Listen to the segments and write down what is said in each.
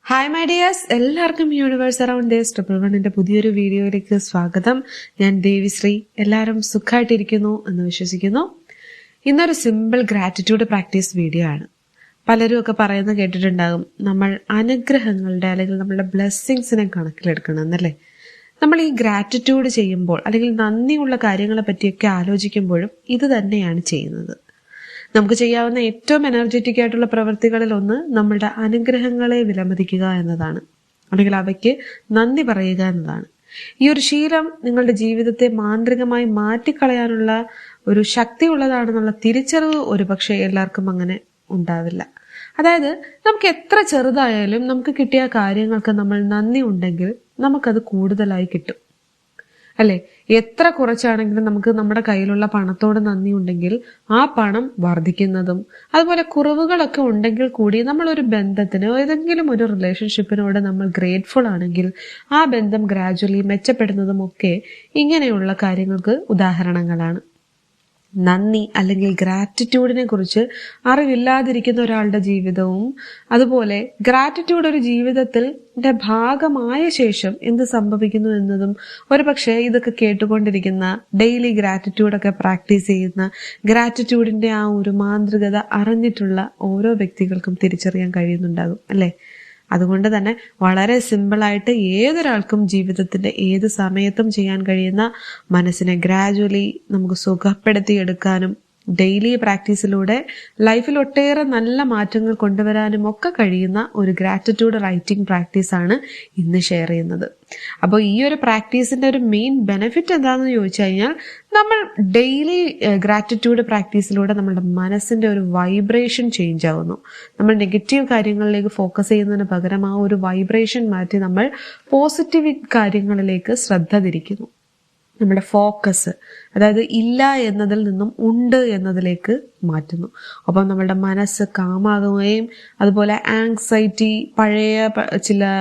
Hi my dears, എല്ലാവർക്കും universe around days 111 പുതിയൊരു വീഡിയോയിലേക്ക് സ്വാഗതം. ഞാൻ ദേവിശ്രീ. എല്ലാവരും സുഖമായിട്ടിരിക്കുന്നു എന്ന് വിശ്വസിക്കുന്നു. ഇന്നൊരു സിമ്പിൾ ഗ്രാറ്റിറ്റ്യൂഡ് പ്രാക്ടീസ് വീഡിയോ ആണ്. പലരും ഒക്കെ പറയുന്നത് കേട്ടിട്ടുണ്ടാകും, നമ്മൾ അനുഗ്രഹങ്ങളുടെ അല്ലെങ്കിൽ നമ്മളുടെ ബ്ലെസ്സിങ്സിനെ കണക്കിലെടുക്കണം എന്നല്ലേ. നമ്മൾ ഈ ഗ്രാറ്റിറ്റ്യൂഡ് ചെയ്യുമ്പോൾ അല്ലെങ്കിൽ നന്ദിയുള്ള കാര്യങ്ങളെ പറ്റിയൊക്കെ ആലോചിക്കുമ്പോഴും ഇത് തന്നെയാണ് ചെയ്യുന്നത്. നമുക്ക് ചെയ്യാവുന്ന ഏറ്റവും എനർജറ്റിക് ആയിട്ടുള്ള പ്രവൃത്തികളിൽ ഒന്ന് നമ്മളുടെ അനുഗ്രഹങ്ങളെ വിലമതിക്കുക എന്നതാണ്, അല്ലെങ്കിൽ അവയ്ക്ക് നന്ദി പറയുക എന്നതാണ്. ഈ ഒരു ശീലം നിങ്ങളുടെ ജീവിതത്തെ മാന്ത്രികമായി മാറ്റിക്കളയാനുള്ള ഒരു ശക്തി ഉള്ളതാണെന്നുള്ള തിരിച്ചറിവ് ഒരുപക്ഷെ എല്ലാവർക്കും അങ്ങനെ ഉണ്ടാവില്ല. അതായത് നമുക്ക് എത്ര ചെറുതായാലും നമുക്ക് കിട്ടിയ കാര്യങ്ങൾക്ക് നമ്മൾ നന്ദി ഉണ്ടെങ്കിൽ നമുക്കത് കൂടുതലായി കിട്ടും, അല്ലെ? എത്ര കുറച്ചാണെങ്കിലും നമുക്ക് നമ്മുടെ കയ്യിലുള്ള പണത്തോട് നന്ദി ഉണ്ടെങ്കിൽ ആ പണം വർദ്ധിക്കുന്നതും, അതുപോലെ കുറവുകളൊക്കെ ഉണ്ടെങ്കിൽ കൂടി നമ്മളൊരു ബന്ധത്തിന് ഏതെങ്കിലും ഒരു റിലേഷൻഷിപ്പിനോട് നമ്മൾ ഗ്രേറ്റ്ഫുൾ ആണെങ്കിൽ ആ ബന്ധം ഗ്രാജുവലി മെച്ചപ്പെടുന്നതും ഒക്കെ ഇങ്ങനെയുള്ള കാര്യങ്ങൾക്ക് ഉദാഹരണങ്ങളാണ്. നന്ദി അല്ലെങ്കിൽ ഗ്രാറ്റിറ്റ്യൂഡിനെ കുറിച്ച് അറിവില്ലാതിരിക്കുന്ന ഒരാളുടെ ജീവിതവും, അതുപോലെ ഗ്രാറ്റിറ്റ്യൂഡ് ഒരു ജീവിതത്തിന്റെ ഭാഗമായ ശേഷം എന്ത് സംഭവിക്കുന്നു എന്നതും ഒരുപക്ഷെ ഇതൊക്കെ കേട്ടുകൊണ്ടിരിക്കുന്ന, ഡെയിലി ഗ്രാറ്റിറ്റ്യൂഡൊക്കെ പ്രാക്ടീസ് ചെയ്യുന്ന, ഗ്രാറ്റിറ്റ്യൂഡിന്റെ ആ ഒരു മാന്ത്രികത അറിഞ്ഞിട്ടുള്ള ഓരോ വ്യക്തികൾക്കും തിരിച്ചറിയാൻ കഴിയുന്നുണ്ടാകും, അല്ലെ? അതുകൊണ്ട് തന്നെ വളരെ സിമ്പിളായിട്ട് ഏതൊരാൾക്കും ജീവിതത്തിന്റെ ഏത് സമയത്തും ചെയ്യാൻ കഴിയുന്ന, മനസ്സിനെ ഗ്രാജുവലി നമുക്ക് സുഖപ്പെടുത്തിയെടുക്കാനും ഡെയിലി പ്രാക്ടീസിലൂടെ ലൈഫിൽ ഒട്ടേറെ നല്ല മാറ്റങ്ങൾ കൊണ്ടുവരാനും ഒക്കെ കഴിയുന്ന ഒരു ഗ്രാറ്റിറ്റ്യൂഡ് റൈറ്റിംഗ് പ്രാക്ടീസാണ് ഇന്ന് ഷെയർ ചെയ്യുന്നത്. അപ്പോൾ ഈ ഒരു പ്രാക്ടീസിന്റെ ഒരു മെയിൻ ബെനിഫിറ്റ് എന്താണെന്ന് ചോദിച്ചു കഴിഞ്ഞാൽ, നമ്മൾ ഡെയിലി ഗ്രാറ്റിറ്റ്യൂഡ് പ്രാക്ടീസിലൂടെ നമ്മുടെ മനസ്സിന്റെ ഒരു വൈബ്രേഷൻ ചേഞ്ച് ആവുന്നു. നമ്മൾ നെഗറ്റീവ് കാര്യങ്ങളിലേക്ക് ഫോക്കസ് ചെയ്യുന്നതിന് പകരം ആ ഒരു വൈബ്രേഷൻ മാറ്റി നമ്മൾ പോസിറ്റീവ് കാര്യങ്ങളിലേക്ക് ശ്രദ്ധ തിരിക്കുന്നു. നമ്മുടെ ഫോക്കസ്, അതായത് ഇല്ല എന്നതിൽ നിന്നും ഉണ്ട് എന്നതിലേക്ക് മാറ്റുന്നു. ഒപ്പം നമ്മളുടെ മനസ്സ് കാമാകുകയും, അതുപോലെ ആങ്സൈറ്റി, പഴയ ചില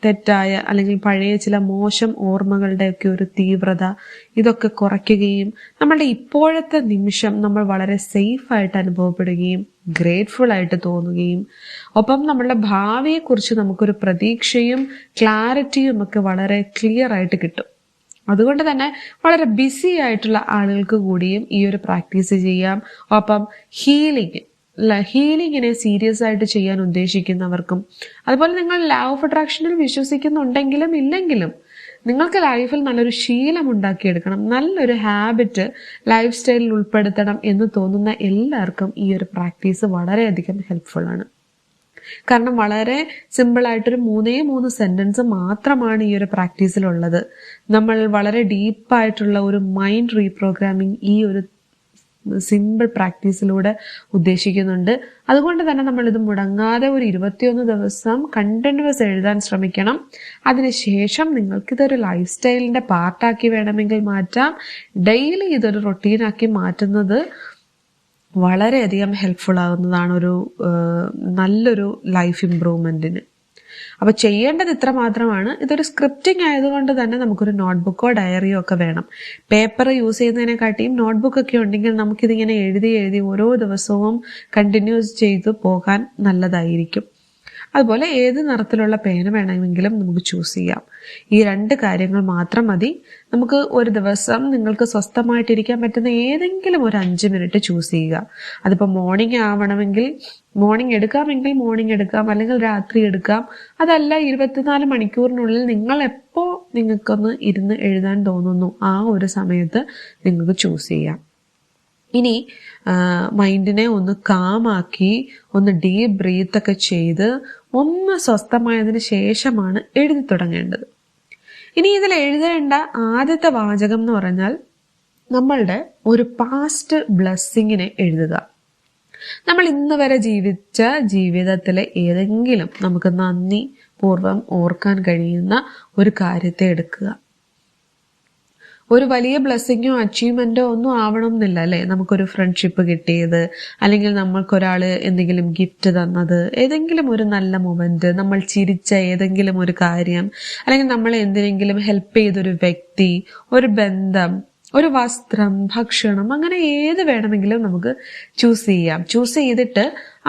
തെറ്റായ അല്ലെങ്കിൽ പഴയ ചില മോശം ഓർമ്മകളുടെയൊക്കെ ഒരു തീവ്രത, ഇതൊക്കെ കുറയ്ക്കുകയും നമ്മളുടെ ഇപ്പോഴത്തെ നിമിഷം നമ്മൾ വളരെ സേഫ് ആയിട്ട് അനുഭവപ്പെടുകയും ഗ്രേറ്റ്ഫുൾ ആയിട്ട് തോന്നുകയും, ഒപ്പം നമ്മളുടെ ഭാവിയെക്കുറിച്ച് നമുക്കൊരു പ്രതീക്ഷയും ക്ലാരിറ്റിയും ഒക്കെ വളരെ ക്ലിയർ ആയിട്ട് കിട്ടും. അതുകൊണ്ട് തന്നെ വളരെ ബിസി ആയിട്ടുള്ള ആളുകൾക്ക് കൂടിയും ഈ ഒരു പ്രാക്ടീസ് ചെയ്യാം. ഒപ്പം ഹീലിങ്ങിനെ സീരിയസ് ആയിട്ട് ചെയ്യാൻ ഉദ്ദേശിക്കുന്നവർക്കും, അതുപോലെ നിങ്ങൾ ലോ ഓഫ് അട്രാക്ഷനിൽ വിശ്വസിക്കുന്നുണ്ടെങ്കിലും ഇല്ലെങ്കിലും നിങ്ങൾക്ക് ലൈഫിൽ നല്ലൊരു ശീലം ഉണ്ടാക്കിയെടുക്കണം, നല്ലൊരു ഹാബിറ്റ് ലൈഫ് സ്റ്റൈലിൽ ഉൾപ്പെടുത്തണം എന്ന് തോന്നുന്ന എല്ലാവർക്കും ഈ ഒരു പ്രാക്ടീസ് വളരെയധികം ഹെൽപ്ഫുൾ ആണ്. കാരണം വളരെ സിമ്പിളായിട്ടൊരു 3 സെന്റൻസ് മാത്രമാണ് ഈ ഒരു പ്രാക്ടീസിലുള്ളത്. നമ്മൾ വളരെ ഡീപ്പായിട്ടുള്ള ഒരു മൈൻഡ് റീപ്രോഗ്രാമിംഗ് ഈ ഒരു സിമ്പിൾ പ്രാക്ടീസിലൂടെ ഉദ്ദേശിക്കുന്നുണ്ട്. അതുകൊണ്ട് തന്നെ നമ്മൾ ഇത് മുടങ്ങാതെ ഒരു 21 ദിവസം കണ്ടിന്യൂസ് എഴുതാൻ ശ്രമിക്കണം. അതിനുശേഷം നിങ്ങൾക്കിതൊരു ലൈഫ് സ്റ്റൈലിന്റെ പാർട്ടാക്കി വേണമെങ്കിൽ മാറ്റാം. ഡെയിലി ഇതൊരു റൊട്ടീനാക്കി മാറ്റുന്നത് വളരെയധികം ഹെൽപ്ഫുൾ ആകുന്നതാണ് ഒരു നല്ലൊരു ലൈഫ് ഇംപ്രൂവ്മെന്റിന്. അപ്പൊ ചെയ്യേണ്ടത് ഇത്ര മാത്രമാണ്. ഇതൊരു സ്ക്രിപ്റ്റിംഗ് ആയതുകൊണ്ട് തന്നെ നമുക്കൊരു നോട്ട്ബുക്കോ ഡയറിയോ ഒക്കെ വേണം. പേപ്പർ യൂസ് ചെയ്യുന്നതിനെക്കാട്ടിയും നോട്ട്ബുക്ക് ഒക്കെ ഉണ്ടെങ്കിൽ നമുക്കിതിങ്ങനെ എഴുതി ഓരോ ദിവസവും കണ്ടിന്യൂസ് ചെയ്തു പോകാൻ നല്ലതായിരിക്കും. അതുപോലെ ഏത് നിറത്തിലുള്ള പേന വേണമെങ്കിലും നമുക്ക് ചൂസ് ചെയ്യാം. ഈ 2 കാര്യങ്ങൾ മാത്രം മതി. നമുക്ക് ഒരു ദിവസം നിങ്ങൾക്ക് സ്വസ്ഥമായിട്ടിരിക്കാൻ പറ്റുന്ന ഏതെങ്കിലും ഒരു 5 മിനിറ്റ് ചൂസ് ചെയ്യുക. അതിപ്പോൾ മോർണിംഗ് ആവണമെങ്കിൽ മോർണിംഗ് എടുക്കാമെങ്കിൽ മോർണിംഗ് എടുക്കാം, അല്ലെങ്കിൽ രാത്രി എടുക്കാം. അതല്ല 24 മണിക്കൂറിനുള്ളിൽ നിങ്ങൾ എപ്പോൾ നിങ്ങൾക്കൊന്ന് ഇരുന്ന് എഴുതാൻ തോന്നുന്നു ആ ഒരു സമയത്ത് നിങ്ങൾക്ക് ചൂസ് ചെയ്യാം. ഇനി മൈൻഡിനെ ഒന്ന് കാമാക്കി ഒന്ന് ഡീപ്പ് ബ്രീത്ത് ഒക്കെ ചെയ്ത് ഒന്ന് സ്വസ്ഥമായതിനു ശേഷമാണ് എഴുതി തുടങ്ങേണ്ടത്. ഇനി ഇതിൽ എഴുതേണ്ട ആദ്യത്തെ വാചകം എന്ന് പറഞ്ഞാൽ നമ്മളുടെ ഒരു പാസ്റ്റ് ബ്ലെസ്സിങ്ങിനെ എഴുതുക. നമ്മൾ ഇന്ന് വരെ ജീവിച്ച ജീവിതത്തിലെ ഏതെങ്കിലും നമുക്ക് നന്ദി പൂർവ്വം ഓർക്കാൻ കഴിയുന്ന ഒരു കാര്യത്തെ എടുക്കുക. ഒരു വലിയ ബ്ലെസ്സിങ്ങോ അച്ചീവ്മെന്റോ ഒന്നും ആവണം എന്നില്ല, അല്ലെ? നമുക്കൊരു ഫ്രണ്ട്ഷിപ്പ് കിട്ടിയത്, അല്ലെങ്കിൽ നമ്മൾക്കൊരാള് എന്തെങ്കിലും ഗിഫ്റ്റ് തന്നത്, ഏതെങ്കിലും ഒരു നല്ല മൊമെന്റ്, നമ്മൾ ചിരിച്ച ഏതെങ്കിലും ഒരു കാര്യം, അല്ലെങ്കിൽ നമ്മളെ എന്തിനെങ്കിലും ഹെൽപ്പ് ചെയ്തൊരു വ്യക്തി, ഒരു ബന്ധം, ഒരു വസ്ത്രം, ഭക്ഷണം, അങ്ങനെ ഏത് വേണമെങ്കിലും നമുക്ക് ചൂസ് ചെയ്യാം. ചൂസ് ചെയ്തിട്ട്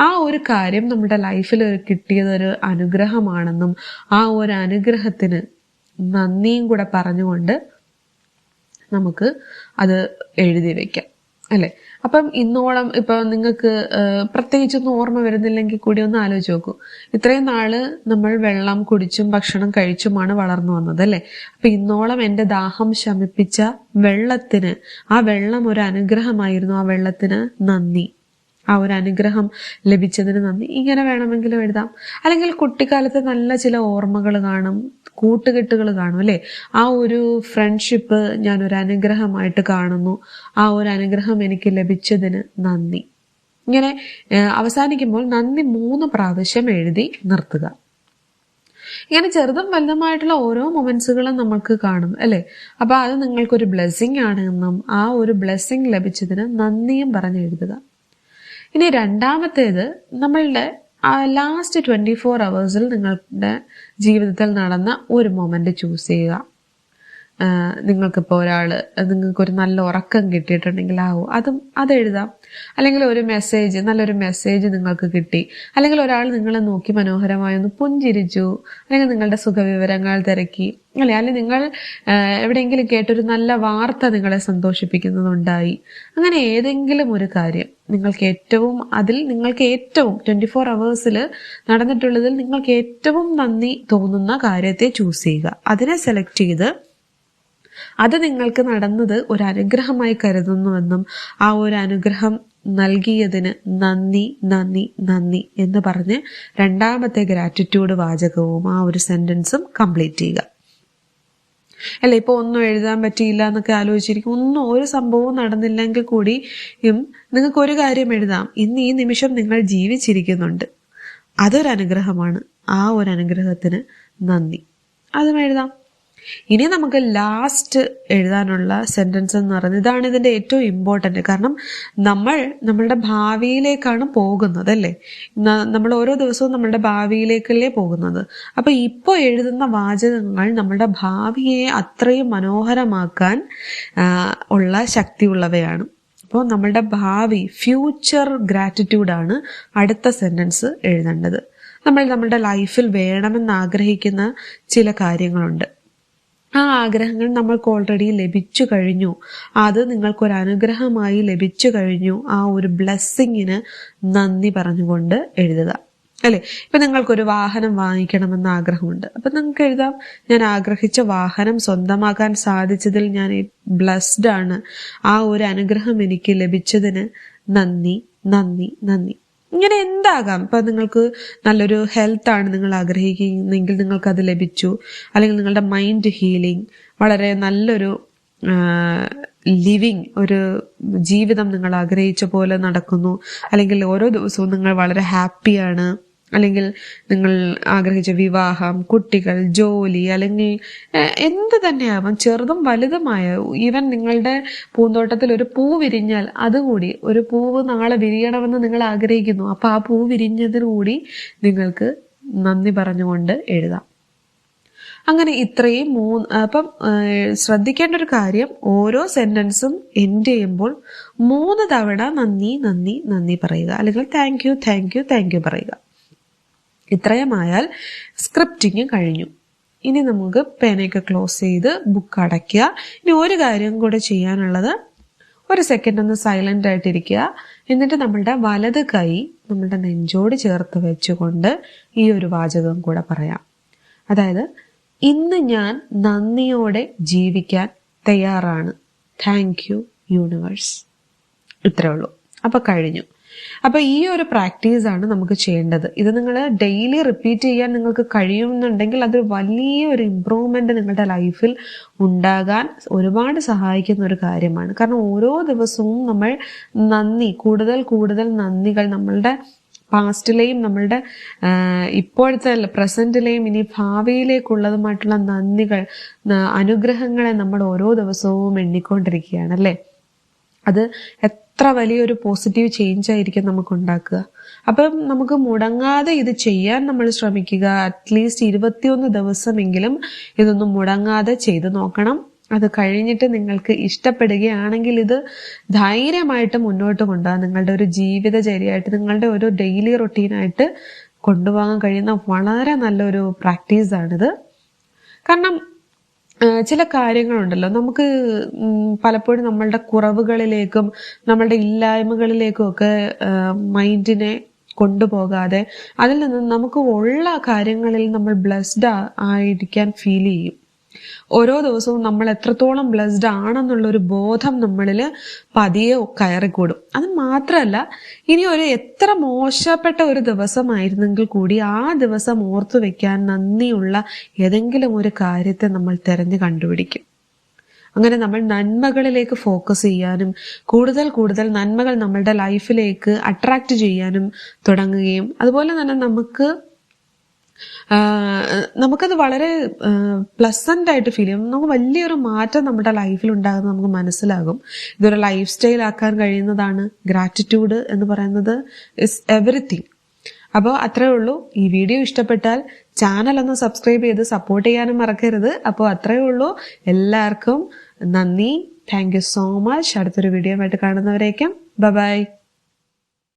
ആ ഒരു കാര്യം നമ്മുടെ ലൈഫിൽ കിട്ടിയതൊരു അനുഗ്രഹമാണെന്നും ആ ഒരു അനുഗ്രഹത്തിന് നന്ദിയും കൂടെ പറഞ്ഞുകൊണ്ട് നമുക്ക് അത് എഴുതി വെക്കാം, അല്ലെ? അപ്പം ഇന്നോളം ഇപ്പൊ നിങ്ങൾക്ക് പ്രത്യേകിച്ചൊന്നും ഓർമ്മ വരുന്നില്ലെങ്കിൽ കൂടി ഒന്ന് ആലോചിച്ച് നോക്കൂ. ഇത്രയും നാള് നമ്മൾ വെള്ളം കുടിച്ചും ഭക്ഷണം കഴിച്ചുമാണ് വളർന്നു വന്നത്, അല്ലെ? അപ്പൊ ഇന്നോളം എന്റെ ദാഹം ശമിപ്പിച്ച വെള്ളത്തിന്, ആ വെള്ളം ഒരു അനുഗ്രഹമായിരുന്നു, ആ വെള്ളത്തിന് നന്ദി, ആ ഒരു അനുഗ്രഹം ലഭിച്ചതിന് നന്ദി. ഇങ്ങനെ വേണമെങ്കിലും എഴുതാം. അല്ലെങ്കിൽ കുട്ടിക്കാലത്ത് നല്ല ചില ഓർമ്മകൾ കാണും, കൂട്ടുകെട്ടുകൾ കാണും, അല്ലെ? ആ ഒരു ഫ്രണ്ട്ഷിപ്പ് ഞാനൊരു അനുഗ്രഹമായിട്ട് കാണുന്നു, ആ ഒരു അനുഗ്രഹം എനിക്ക് ലഭിച്ചതിന് നന്ദി. ഇങ്ങനെ അവസാനിക്കുമ്പോൾ നന്ദി 3 പ്രാവശ്യം എഴുതി നിർത്തുക. ഇങ്ങനെ ചെറുതും വലുതുമായിട്ടുള്ള ഓരോ മൊമെന്റ്സുകളും നമുക്ക് കാണും, അല്ലെ? അപ്പൊ അത് നിങ്ങൾക്കൊരു ബ്ലെസ്സിങ് ആണ് എന്നും ആ ഒരു ബ്ലെസ്സിങ് ലഭിച്ചതിന് നന്ദിയും പറഞ്ഞ് എഴുതുക. ഇനി രണ്ടാമത്തേത്, നമ്മളുടെ ലാസ്റ്റ് 24 hours നിങ്ങളുടെ ജീവിതത്തിൽ നടന്ന ഒരു മൊമെന്റ് ചൂസ് ചെയ്യുക. നിങ്ങൾക്കിപ്പോൾ നിങ്ങൾക്കൊരു നല്ല ഉറക്കം കിട്ടിയിട്ടുണ്ടെങ്കിൽ അതെഴുതാം. അല്ലെങ്കിൽ ഒരു മെസ്സേജ്, നല്ലൊരു മെസ്സേജ് നിങ്ങൾക്ക് കിട്ടി, അല്ലെങ്കിൽ ഒരാൾ നിങ്ങളെ നോക്കി മനോഹരമായി ഒന്ന് പുഞ്ചിരിച്ചു, അല്ലെങ്കിൽ നിങ്ങളുടെ സുഖവിവരങ്ങൾ തിരക്കി, അല്ലെ? അല്ലെങ്കിൽ നിങ്ങൾ എവിടെയെങ്കിലും കേട്ടൊരു നല്ല വാർത്ത നിങ്ങളെ സന്തോഷിപ്പിക്കുന്നതുണ്ടായി. അങ്ങനെ ഏതെങ്കിലും ഒരു കാര്യം നിങ്ങൾക്ക് ഏറ്റവും 24 hours നടന്നിട്ടുള്ളതിൽ നിങ്ങൾക്ക് ഏറ്റവും നന്ദി തോന്നുന്ന കാര്യത്തെ ചൂസ് ചെയ്യുക. അതിനെ സെലക്ട് ചെയ്ത് അത് നിങ്ങൾക്ക് നടന്നത് ഒരു അനുഗ്രഹമായി കരുതുന്നുവെന്നും ആ ഒരു അനുഗ്രഹം നൽകിയതിന് നന്ദി നന്ദി നന്ദി എന്ന് പറഞ്ഞ് രണ്ടാമത്തെ ഗ്രാറ്റിറ്റ്യൂഡ് വാചകവും ആ ഒരു സെന്റൻസും കംപ്ലീറ്റ് ചെയ്യുക. അല്ലെ? ഇപ്പൊ ഒന്നും എഴുതാൻ പറ്റിയില്ല എന്നൊക്കെ ആലോചിച്ചിരിക്കും. ഒരു സംഭവവും നടന്നില്ലെങ്കിൽ കൂടിയും നിങ്ങൾക്ക് ഒരു കാര്യം എഴുതാം: ഇന്ന് ഈ നിമിഷം നിങ്ങൾ ജീവിച്ചിരിക്കുന്നുണ്ട്, അതൊരു അനുഗ്രഹമാണ്, ആ ഒരു അനുഗ്രഹത്തിന് നന്ദി. അതും എഴുതാം. ഇനി നമുക്ക് ലാസ്റ്റ് എഴുതാനുള്ള സെന്റൻസ് എന്ന് പറയുന്നത്, ഇതാണ് ഇതിന്റെ ഏറ്റവും ഇമ്പോർട്ടന്റ്. കാരണം നമ്മളുടെ ഭാവിയിലേക്കാണ് പോകുന്നത്, അല്ലേ? നമ്മൾ ഓരോ ദിവസവും നമ്മളുടെ ഭാവിയിലേക്കല്ലേ പോകുന്നത്. അപ്പൊ ഇപ്പോൾ എഴുതുന്ന വാചകങ്ങൾ നമ്മുടെ ഭാവിയെ അത്രയും മനോഹരമാക്കാൻ ഉള്ള ശക്തിയുള്ളവയാണ്. അപ്പോൾ നമ്മളുടെ ഭാവി, ഫ്യൂച്ചർ ഗ്രാറ്റിറ്റ്യൂഡാണ് അടുത്ത സെന്റൻസ് എഴുതേണ്ടത്. നമ്മളുടെ ലൈഫിൽ വേണമെന്ന് ആഗ്രഹിക്കുന്ന ചില കാര്യങ്ങളുണ്ട്. ആ ആഗ്രഹങ്ങൾ നമ്മൾക്ക് ഓൾറെഡി ലഭിച്ചു കഴിഞ്ഞു, അത് നിങ്ങൾക്കൊരു അനുഗ്രഹമായി ലഭിച്ചു കഴിഞ്ഞു. ആ ഒരു ബ്ലെസ്സിങ്ങിന് നന്ദി പറഞ്ഞുകൊണ്ട് എഴുതുക, അല്ലെ? ഇപ്പൊ നിങ്ങൾക്കൊരു വാഹനം വാങ്ങിക്കണമെന്ന് ആഗ്രഹമുണ്ട്. അപ്പൊ നിങ്ങൾക്ക് എഴുതാം: ഞാൻ ആഗ്രഹിച്ച വാഹനം സ്വന്തമാക്കാൻ സാധിച്ചതിൽ ഞാൻ ബ്ലെസ്ഡ് ആണ്, ആ ഒരു അനുഗ്രഹം എനിക്ക് ലഭിച്ചതിന് നന്ദി നന്ദി നന്ദി. ഇങ്ങനെ എന്താകാം. ഇപ്പൊ നിങ്ങൾക്ക് നല്ലൊരു ഹെൽത്ത് ആണ് നിങ്ങൾ ആഗ്രഹിക്കുന്നെങ്കിൽ നിങ്ങൾക്ക് അത് ലഭിച്ചു. അല്ലെങ്കിൽ നിങ്ങളുടെ മൈൻഡ് ഹീലിംഗ്, വളരെ നല്ലൊരു ലിവിങ്, ഒരു ജീവിതം നിങ്ങൾ ആഗ്രഹിച്ച പോലെ നടക്കുന്നു. അല്ലെങ്കിൽ ഓരോ ദിവസവും നിങ്ങൾ വളരെ ഹാപ്പിയാണ്. അല്ലെങ്കിൽ നിങ്ങൾ ആഗ്രഹിച്ച വിവാഹം, കുട്ടികൾ, ജോലി, അല്ലെങ്കിൽ എന്ത് തന്നെയാവാം, ചെറുതും വലുതുമായ. ഈവൻ നിങ്ങളുടെ പൂന്തോട്ടത്തിൽ ഒരു പൂ വിരിഞ്ഞാൽ അതുകൂടി, ഒരു പൂവ് നാളെ വിരിയണമെന്ന് നിങ്ങൾ ആഗ്രഹിക്കുന്നു, അപ്പൊ ആ പൂ വിരിഞ്ഞതിനുകൂടി നിങ്ങൾക്ക് നന്ദി പറഞ്ഞുകൊണ്ട് എഴുതാം. അങ്ങനെ ഇത്രയും അപ്പം ശ്രദ്ധിക്കേണ്ട ഒരു കാര്യം, ഓരോ സെന്റൻസും എൻഡ് ചെയ്യുമ്പോൾ 3 തവണ നന്ദി നന്ദി നന്ദി പറയുക, അല്ലെങ്കിൽ thank you thank you thank you പറയുക. ഇത്രയുമായാൽ സ്ക്രിപ്റ്റിങ് കഴിഞ്ഞു. ഇനി നമുക്ക് പേനയൊക്കെ ക്ലോസ് ചെയ്ത് ബുക്ക് അടയ്ക്കുക. ഇനി ഒരു കാര്യം കൂടെ ചെയ്യാനുള്ളത്, 1 സെക്കൻഡ് ഒന്ന് സൈലന്റ് ആയിട്ടിരിക്കുക. എന്നിട്ട് നമ്മളുടെ വലത് കൈ നമ്മളുടെ നെഞ്ചോട് ചേർത്ത് വെച്ചുകൊണ്ട് ഈ ഒരു വാചകം കൂടെ പറയാം. അതായത്, ഇന്ന് ഞാൻ നന്ദിയോടെ ജീവിക്കാൻ തയ്യാറാണ്. Thank you universe. ഇത്രേ ഉള്ളൂ. അപ്പൊ കഴിഞ്ഞു. അപ്പൊ ഈ ഒരു പ്രാക്ടീസാണ് നമുക്ക് ചെയ്യേണ്ടത്. ഇത് നിങ്ങൾ ഡെയിലി റിപ്പീറ്റ് ചെയ്യാൻ നിങ്ങൾക്ക് കഴിയുന്നുണ്ടെങ്കിൽ അത് വലിയൊരു ഇമ്പ്രൂവ്മെന്റ് നിങ്ങളുടെ ലൈഫിൽ ഉണ്ടാകാൻ ഒരുപാട് സഹായിക്കുന്ന ഒരു കാര്യമാണ്. കാരണം ഓരോ ദിവസവും നമ്മൾ കൂടുതൽ കൂടുതൽ നന്ദികൾ, നമ്മളുടെ പാസ്റ്റിലെയും നമ്മളുടെ ഇപ്പോഴത്തെ പ്രസന്റിലെയും ഇനി ഭാവിയിലേക്കുള്ളതുമായിട്ടുള്ള നന്ദികൾ, അനുഗ്രഹങ്ങളെ നമ്മൾ ഓരോ ദിവസവും എണ്ണിക്കൊണ്ടിരിക്കുകയാണ്, അല്ലേ? അത് എത്ര വലിയൊരു പോസിറ്റീവ് ചേഞ്ച് ആയിരിക്കും നമുക്ക് ഉണ്ടാക്കുക. അപ്പം നമുക്ക് മുടങ്ങാതെ ഇത് ചെയ്യാൻ നമ്മൾ ശ്രമിക്കുക. അറ്റ്ലീസ്റ്റ് 21 ദിവസമെങ്കിലും ഇതൊന്നും മുടങ്ങാതെ ചെയ്ത് നോക്കണം. അത് കഴിഞ്ഞിട്ട് നിങ്ങൾക്ക് ഇഷ്ടപ്പെടുകയാണെങ്കിൽ ഇത് ധൈര്യമായിട്ട് മുന്നോട്ട് കൊണ്ടുപോകാം. നിങ്ങളുടെ ഒരു ജീവിതചര്യയായിട്ട്, നിങ്ങളുടെ ഒരു ഡെയിലി റൊട്ടീനായിട്ട് കൊണ്ടുപോകാൻ കഴിയുന്ന വളരെ നല്ലൊരു പ്രാക്ടീസാണിത്. കാരണം ചില കാര്യങ്ങളുണ്ടല്ലോ, നമുക്ക് പലപ്പോഴും നമ്മളുടെ കുറവുകളിലേക്കും നമ്മളുടെ ഇല്ലായ്മകളിലേക്കും ഒക്കെ മൈൻഡിനെ കൊണ്ടുപോകാതെ അതിൽ നിന്ന് നമുക്ക് ഉള്ള കാര്യങ്ങളിൽ നമ്മൾ ബ്ലെസ്ഡ് ആയിരിക്കാൻ ഫീൽ ചെയ്യും. ഓരോ ദിവസവും നമ്മൾ എത്രത്തോളം ബ്ലെസ്ഡ് ആണെന്നുള്ളൊരു ബോധം നമ്മളിൽ പതിയെ കയറിക്കൂടും. അത് മാത്രമല്ല, ഇനി എത്ര മോശപ്പെട്ട ഒരു ദിവസമായിരുന്നെങ്കിൽ കൂടി ആ ദിവസം ഓർത്തു വെക്കാൻ നന്ദിയുള്ള ഏതെങ്കിലും ഒരു കാര്യത്തെ നമ്മൾ തിരഞ്ഞു കണ്ടുപിടിക്കും. അങ്ങനെ നമ്മൾ നന്മകളിലേക്ക് ഫോക്കസ് ചെയ്യാനും കൂടുതൽ കൂടുതൽ നന്മകൾ നമ്മളുടെ ലൈഫിലേക്ക് അട്രാക്ട് ചെയ്യാനും തുടങ്ങുകയും അതുപോലെ തന്നെ നമുക്കത് വളരെ പ്ലസന്റ് ആയിട്ട് ഫീൽ ചെയ്യും. നമുക്ക് വലിയൊരു മാറ്റം നമ്മുടെ ലൈഫിൽ ഉണ്ടാകുന്നത് നമുക്ക് മനസ്സിലാകും. ഇതൊരു ലൈഫ് സ്റ്റൈൽ ആക്കാൻ കഴിയുന്നതാണ്. ഗ്രാറ്റിറ്റ്യൂഡ് എന്ന് പറയുന്നത് ഇസ് എവറിത്തിങ്. അപ്പോൾ അത്രേ ഉള്ളൂ. ഈ വീഡിയോ ഇഷ്ടപ്പെട്ടാൽ ചാനൽ ഒന്ന് സബ്സ്ക്രൈബ് ചെയ്ത് സപ്പോർട്ട് ചെയ്യാനും മറക്കരുത്. അപ്പോൾ അത്രേ ഉള്ളൂ. എല്ലാവർക്കും നന്ദി. Thank you so much. അടുത്തൊരു വീഡിയോ ആയിട്ട് കാണുന്നവരേക്കും ബൈ.